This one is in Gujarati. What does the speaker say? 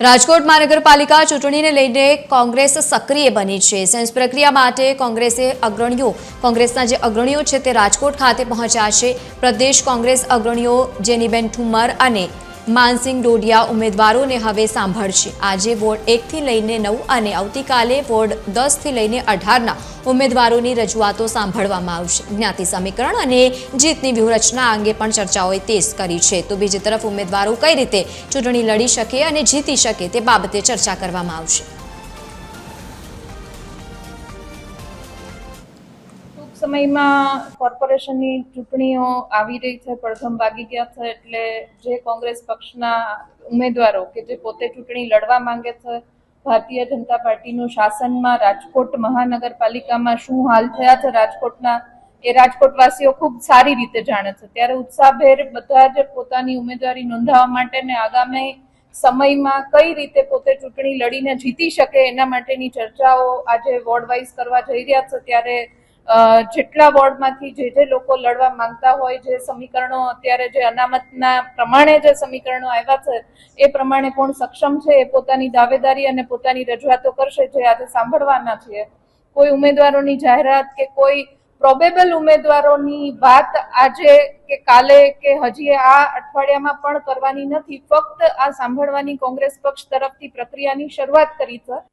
રાજકોટ મહાનગરપાલિકા ચૂંટણીને લઈને કોંગ્રેસ સક્રિય બની છે। સેન્સ પ્રક્રિયા માટે કોંગ્રેસના જે અગ્રણીઓ છે તે રાજકોટ ખાતે પહોંચ્યા છે। પ્રદેશ કોંગ્રેસ અગ્રણીઓ જેનીબેન ઠુમ્મર અને માનસિંહ ડોડિયા ઉમેદવારોને હવે સાંભળશે। આજે વોર્ડ 1 થી લઈને 9 અને આવતીકાલે વોર્ડ 10 થી લઈને 18ના ઉમેદવારોની રજૂઆતો સાંભળવામાં આવશે। જ્ઞાતિ સમીકરણ અને જીતની વ્યૂહરચના અંગે પણ ચર્ચાઓએ તેજ કરી છે। તો બીજી તરફ ઉમેદવારો કઈ રીતે ચૂંટણી લડી શકે અને જીતી શકે તે બાબતે ચર્ચા કરવામાં આવશે। સમયમાં કોર્પોરેશનની ચૂંટણીઓ આવી રહી છે, પડઘમ વાગી ગયા છે, એટલે જે કોંગ્રેસ પક્ષના ઉમેદવારો કે જે પોતે ચૂંટણી લડવા માંગે છે, ભારતીય જનતા પાર્ટીનું શાસનમાં રાજકોટ મહાનગરપાલિકામાં શું હાલ થયા છે રાજકોટના, એ રાજકોટવાસીઓ ખૂબ સારી રીતે જાણે છે। ત્યારે ઉત્સાહભેર બધા જ પોતાની ઉમેદવારી નોંધાવવા માટે ને આગામી સમયમાં કઈ રીતે પોતે ચૂંટણી લડીને જીતી શકે એના માટેની ચર્ચાઓ આજે વોર્ડ વાઇઝ કરવા જઈ રહ્યા છે। ત્યારે જેટલા વોર્ડમાંથી જે લોકો લડવા માંગતા હોય, જે સમીકરણો અત્યારે જે અનામતના પ્રમાણે જે સમીકરણો આવ્યા છે એ પ્રમાણે કોણ સક્ષમ છે એ પોતાની દાવેદારી અને પોતાની રજૂઆતો કરશે, જે આજે સાંભળવાના છીએ। કોઈ ઉમેદવારોની જાહેરાત કે કોઈ પ્રોબેબલ ઉમેદવારોની વાત આજે કે કાલે કે હજી આ અઠવાડિયામાં પણ કરવાની નથી, ફક્ત આ સાંભળવાની કોંગ્રેસ પક્ષ તરફથી પ્રક્રિયાની શરૂઆત કરી છે।